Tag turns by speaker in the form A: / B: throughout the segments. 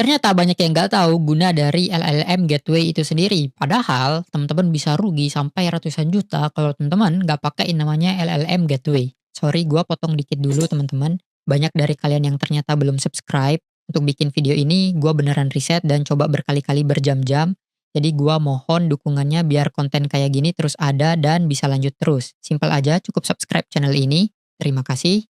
A: Ternyata banyak yang nggak tahu guna dari LLM Gateway itu sendiri. Padahal teman-teman bisa rugi sampai ratusan juta kalau teman-teman nggak pakai namanya LLM Gateway. Sorry, gua potong dikit dulu teman-teman. Banyak dari kalian yang ternyata belum subscribe. Untuk bikin video ini, gua beneran riset dan coba berkali-kali berjam-jam. Jadi gua mohon dukungannya biar konten kayak gini terus ada dan bisa lanjut terus. Simpel aja, cukup subscribe channel ini. Terima kasih.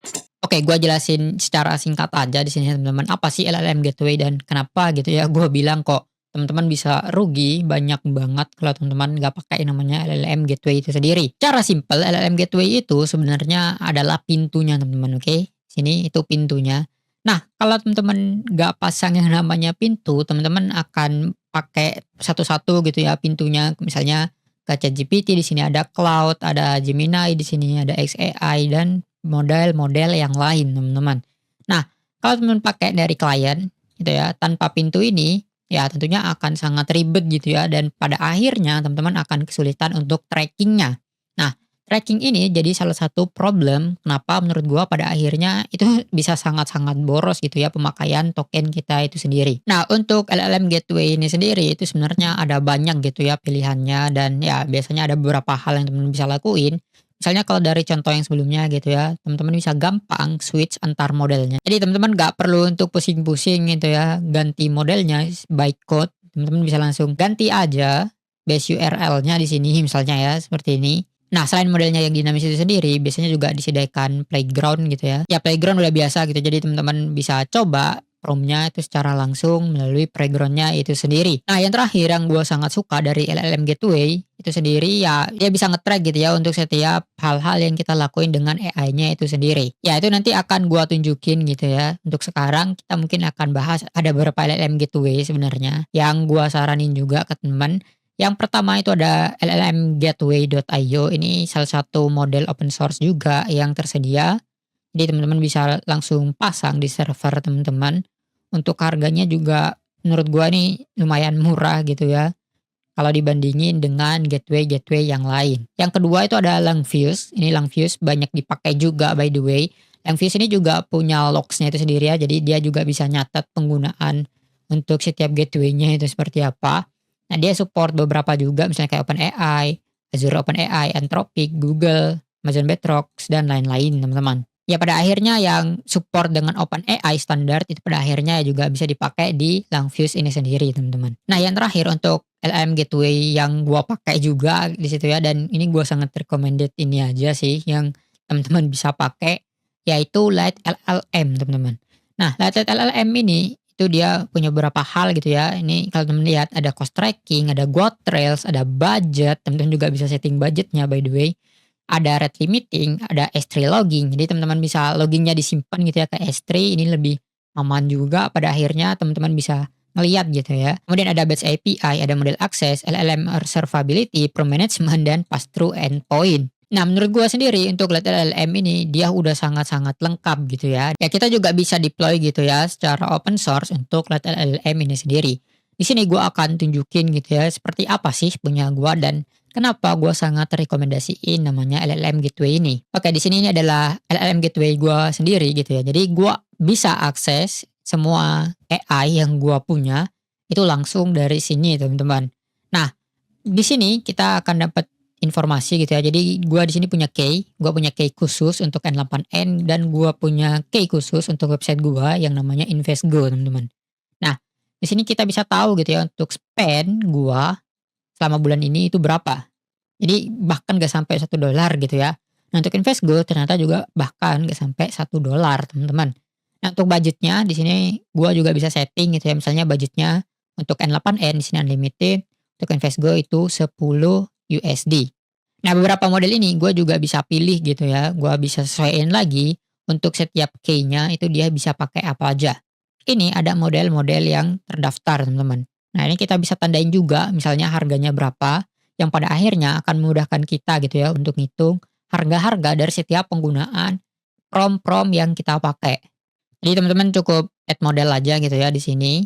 A: Oke, gua jelasin secara singkat aja di sini ya, teman-teman. Apa sih LLM Gateway dan kenapa gitu ya? Gua bilang kok teman-teman bisa rugi banyak banget kalau teman-teman nggak pakai namanya LLM Gateway itu sendiri. Cara simpel, LLM Gateway itu sebenarnya adalah pintunya teman-teman, oke? Sini itu pintunya. Nah, kalau teman-teman nggak pasang yang namanya pintu, teman-teman akan pakai satu-satu gitu ya pintunya. Misalnya ke ChatGPT, di sini ada Claude, ada Gemini, di sini ada xAI dan model-model yang lain, teman-teman. Nah, kalau teman pakai dari klien gitu ya, tanpa pintu ini, ya tentunya akan sangat ribet gitu ya dan pada akhirnya teman-teman akan kesulitan untuk trackingnya. Nah, tracking ini jadi salah satu problem kenapa menurut gua pada akhirnya itu bisa sangat-sangat boros gitu ya pemakaian token kita itu sendiri. Nah, untuk LLM Gateway ini sendiri itu sebenarnya ada banyak gitu ya pilihannya dan ya biasanya ada beberapa hal yang teman-teman bisa lakuin. Misalnya kalau dari contoh yang sebelumnya gitu ya, teman-teman bisa gampang switch antar modelnya. Jadi teman-teman nggak perlu untuk pusing-pusing gitu ya, ganti modelnya by code. Teman-teman bisa langsung ganti aja base URL-nya di sini misalnya ya, seperti ini. Nah, selain modelnya yang dinamis itu sendiri, biasanya juga disediakan playground gitu ya. Ya playground udah biasa gitu, jadi teman-teman bisa coba prompt-nya itu secara langsung melalui playground-nya itu sendiri. Nah, yang terakhir yang gue sangat suka dari LLM Gateway itu sendiri ya dia bisa nge-track gitu ya untuk setiap hal-hal yang kita lakuin dengan AI-nya itu sendiri. Ya itu nanti akan gua tunjukin gitu ya. Untuk sekarang kita mungkin akan bahas ada beberapa LLM Gateway sebenarnya yang gua saranin juga ke teman. Yang pertama itu ada llmgateway.io, ini salah satu model open source juga yang tersedia. Jadi teman-teman bisa langsung pasang di server teman-teman. Untuk harganya juga menurut gua nih lumayan murah gitu ya kalau dibandingin dengan gateway-gateway yang lain. Yang kedua itu ada Langfuse. Ini Langfuse banyak dipakai juga by the way. Langfuse ini juga punya logs-nya itu sendiri ya. Jadi dia juga bisa nyatat penggunaan untuk setiap gateway-nya itu seperti apa. Nah, dia support beberapa juga misalnya kayak OpenAI, Azure OpenAI, Anthropic, Google, Amazon Bedrocks dan lain-lain, teman-teman. Ya pada akhirnya yang support dengan OpenAI standar itu pada akhirnya juga bisa dipakai di Langfuse ini sendiri, teman-teman. Nah, yang terakhir untuk LLM Gateway yang gua pakai juga di situ ya dan ini gua sangat recommended ini aja sih yang teman-teman bisa pakai yaitu Lite LLM, teman-teman. Nah, Lite LLM ini itu dia punya beberapa hal gitu ya. Ini kalau teman lihat ada cost tracking, ada guardrails, ada budget, teman-teman juga bisa setting budgetnya by the way. Ada rate limiting, ada S3 logging. Jadi teman-teman bisa loggingnya disimpan gitu ya ke S3, ini lebih aman juga pada akhirnya teman-teman bisa ngelihat gitu ya. Kemudian ada batch API, ada model access, LLM observability, pro management dan pass through endpoint. Nah, menurut gua sendiri untuk LLM ini dia udah sangat-sangat lengkap gitu ya. Ya kita juga bisa deploy gitu ya secara open source untuk LLM ini sendiri. Di sini gua akan tunjukin gitu ya seperti apa sih punya gua dan kenapa gua sangat rekomendasiin namanya LLM Gateway ini. Oke, di sini ini adalah LLM Gateway gua sendiri gitu ya. Jadi gua bisa akses semua AI yang gua punya itu langsung dari sini, teman-teman. Nah, di sini kita akan dapat informasi gitu ya. Jadi gua di sini punya key, gua punya key khusus untuk N8N dan gua punya key khusus untuk website gua yang namanya InvestGo, teman-teman. Nah, di sini kita bisa tahu gitu ya untuk spend gua selama bulan ini itu berapa. Jadi bahkan gak sampai $1 gitu ya. Nah, untuk InvestGo ternyata juga bahkan gak sampai $1, teman-teman. Nah, untuk budgetnya di sini gua juga bisa setting gitu ya. Misalnya budgetnya untuk N8N di sini unlimited, untuk InvestGo itu $10. Nah, beberapa model ini gua juga bisa pilih gitu ya. Gua bisa sesuaiin lagi untuk setiap key-nya itu dia bisa pakai apa aja. Ini ada model-model yang terdaftar, teman-teman. Nah, ini kita bisa tandain juga misalnya harganya berapa yang pada akhirnya akan memudahkan kita gitu ya untuk ngitung harga-harga dari setiap penggunaan prompt-prompt yang kita pakai. Jadi teman-teman cukup add model aja gitu ya di sini.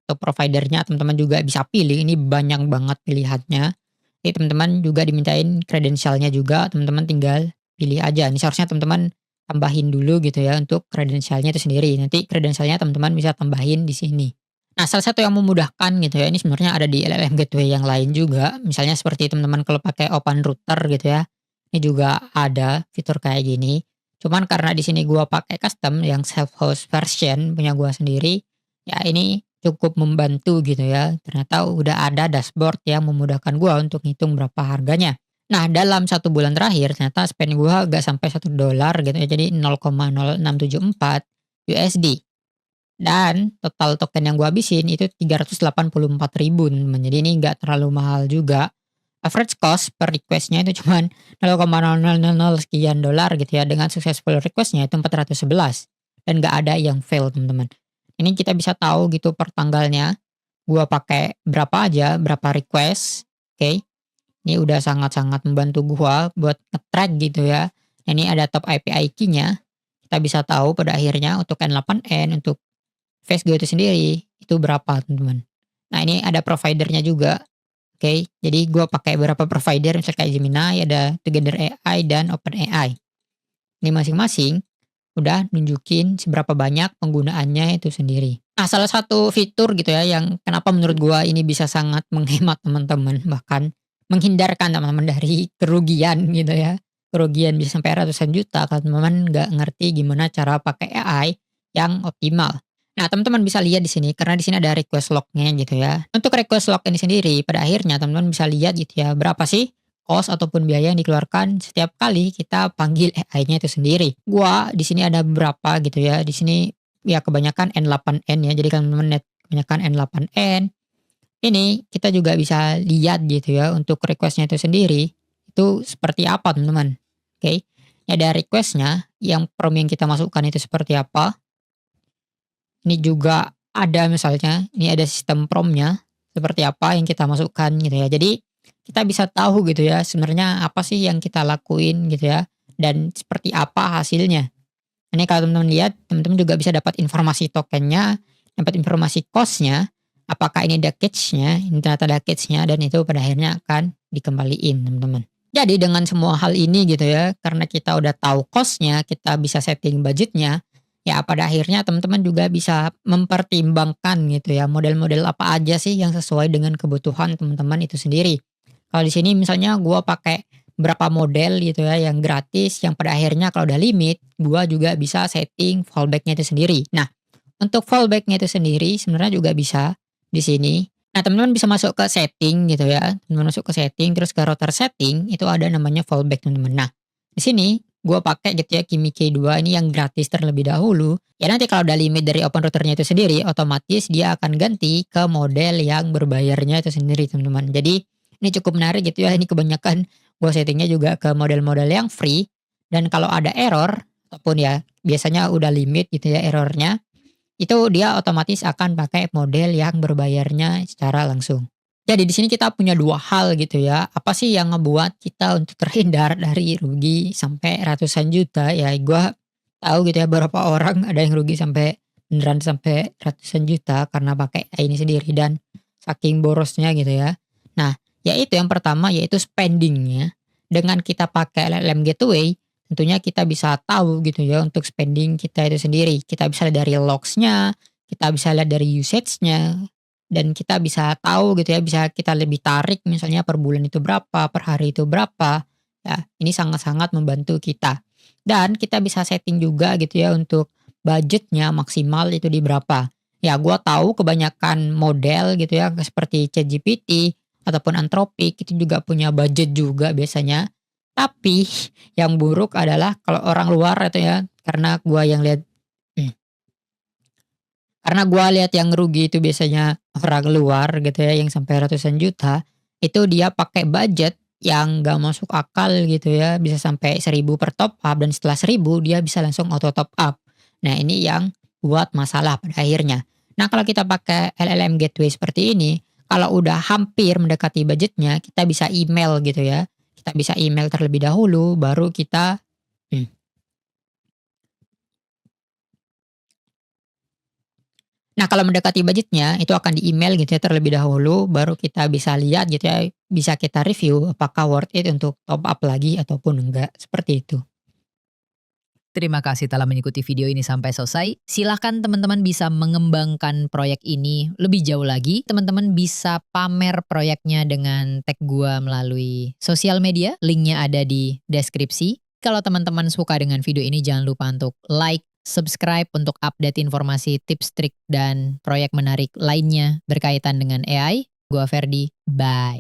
A: Untuk providernya teman-teman juga bisa pilih, ini banyak banget pilihannya. Jadi teman-teman juga dimintain kredensialnya juga, teman-teman tinggal pilih aja. Ini seharusnya teman-teman tambahin dulu gitu ya untuk kredensialnya itu sendiri. Nanti kredensialnya teman-teman bisa tambahin di sini. Nah, salah satu yang memudahkan gitu ya, ini sebenarnya ada di LLM Gateway yang lain juga, misalnya seperti teman-teman kalau pakai Open Router gitu ya, ini juga ada fitur kayak gini. Cuman karena di sini gua pakai custom yang self host version punya gua sendiri, ya ini cukup membantu gitu ya. Ternyata udah ada dashboard yang memudahkan gua untuk ngitung berapa harganya. Nah, dalam 1 bulan terakhir ternyata spend gua gak sampai $1 gitu ya, jadi 0,0674 USD. Dan total token yang gua habisin itu 384.000 teman-teman. Jadi ini nggak terlalu mahal juga. Average cost per request-nya itu cuman 0,0000 sekian dolar gitu ya. Dengan successful request-nya itu 411 dan nggak ada yang fail teman-teman. Ini kita bisa tahu gitu per tanggalnya. Gua pakai berapa aja, berapa request. Oke. Ini udah sangat-sangat membantu gua buat nge-track gitu ya. Ini ada top API key-nya. Kita bisa tahu pada akhirnya untuk N8N, untuk Face Go itu sendiri, itu berapa teman-teman. Nah ini ada providernya juga, oke. Jadi gue pakai beberapa provider misalnya kayak Gemini, ada Together AI dan OpenAI. Ini masing-masing udah nunjukin seberapa banyak penggunaannya itu sendiri. Nah salah satu fitur gitu ya yang kenapa menurut gue ini bisa sangat menghemat teman-teman, bahkan menghindarkan teman-teman dari kerugian gitu ya. Kerugian bisa sampai ratusan juta kalau teman-teman nggak ngerti gimana cara pakai AI yang optimal. Nah, teman-teman bisa lihat di sini karena di sini ada request log-nya gitu ya. Untuk request log ini sendiri pada akhirnya teman-teman bisa lihat gitu ya berapa sih cost ataupun biaya yang dikeluarkan setiap kali kita panggil AI-nya itu sendiri. Gua di sini ada beberapa gitu ya. Di sini ya kebanyakan N8N ya. Jadi kalau teman-teman lihat kebanyakan N8N, ini kita juga bisa lihat gitu ya untuk request-nya itu sendiri itu seperti apa teman-teman. Oke. Ini ada request-nya yang prompt yang kita masukkan itu seperti apa. Ini juga ada misalnya, ini ada sistem prompt-nya, seperti apa yang kita masukkan gitu ya. Jadi, kita bisa tahu gitu ya, sebenarnya apa sih yang kita lakuin gitu ya, dan seperti apa hasilnya. Ini kalau teman-teman lihat, teman-teman juga bisa dapat informasi tokennya, dapat informasi cost-nya, apakah ini ada catch-nya, ini ternyata ada catch-nya, dan itu pada akhirnya akan dikembaliin teman-teman. Jadi dengan semua hal ini gitu ya, karena kita udah tahu cost-nya, kita bisa setting budgetnya, ya pada akhirnya teman-teman juga bisa mempertimbangkan gitu ya, model-model apa aja sih yang sesuai dengan kebutuhan teman-teman itu sendiri. Kalau di sini misalnya gua pakai berapa model gitu ya yang gratis, yang pada akhirnya kalau udah limit, gua juga bisa setting fallback-nya itu sendiri. Nah, untuk fallback-nya itu sendiri sebenarnya juga bisa di sini. Nah, teman-teman bisa masuk ke setting gitu ya. Teman-teman masuk ke setting terus ke router setting itu ada namanya fallback teman-teman. Nah, di sini gua pakai gitu ya Kimi K2 ini yang gratis terlebih dahulu. Ya nanti kalau udah limit dari open routernya itu sendiri, otomatis dia akan ganti ke model yang berbayarnya itu sendiri teman-teman. Jadi ini cukup menarik gitu ya. Ini kebanyakan gua settingnya juga ke model-model yang free. Dan kalau ada error ataupun ya biasanya udah limit gitu ya errornya, itu dia otomatis akan pakai model yang berbayarnya secara langsung. Jadi di sini kita punya 2 hal gitu ya, apa sih yang ngebuat kita untuk terhindar dari rugi sampai ratusan juta, ya gua tahu gitu ya beberapa orang ada yang rugi sampai beneran sampai ratusan juta karena pakai AI ini sendiri dan saking borosnya gitu ya. Nah, yaitu yang pertama yaitu spending-nya. Dengan kita pakai LLM Gateway, tentunya kita bisa tahu gitu ya untuk spending kita itu sendiri. Kita bisa lihat dari logs-nya, kita bisa lihat dari usage-nya, dan kita bisa tahu gitu ya, bisa kita lebih tarik misalnya per bulan itu berapa, per hari itu berapa. Ya, ini sangat-sangat membantu kita. Dan kita bisa setting juga gitu ya untuk budgetnya maksimal itu di berapa. Ya, gua tahu kebanyakan model gitu ya seperti ChatGPT ataupun Anthropic itu juga punya budget juga biasanya. Tapi yang buruk adalah kalau orang luar itu ya, karena gua yang lihat karena gua lihat yang rugi itu biasanya orang luar gitu ya yang sampai ratusan juta, itu dia pakai budget yang gak masuk akal gitu ya, bisa sampai 1.000 per top up dan setelah 1.000 dia bisa langsung auto top up. Nah ini yang buat masalah pada akhirnya. Nah kalau kita pakai LLM Gateway seperti ini, kalau udah hampir mendekati budgetnya, kita bisa email gitu ya. Kita bisa email terlebih dahulu baru kita mmm. Nah, kalau mendekati budgetnya, itu akan di-email gitu ya terlebih dahulu, baru kita bisa lihat gitu ya, bisa kita review apakah worth it untuk top up lagi ataupun enggak, seperti itu.
B: Terima kasih telah mengikuti video ini sampai selesai. Silahkan teman-teman bisa mengembangkan proyek ini lebih jauh lagi. Teman-teman bisa pamer proyeknya dengan tag gua melalui sosial media. Linknya ada di deskripsi. Kalau teman-teman suka dengan video ini, jangan lupa untuk like, subscribe untuk update informasi, tips, trik, dan proyek menarik lainnya berkaitan dengan AI. Gua Ferdi, bye.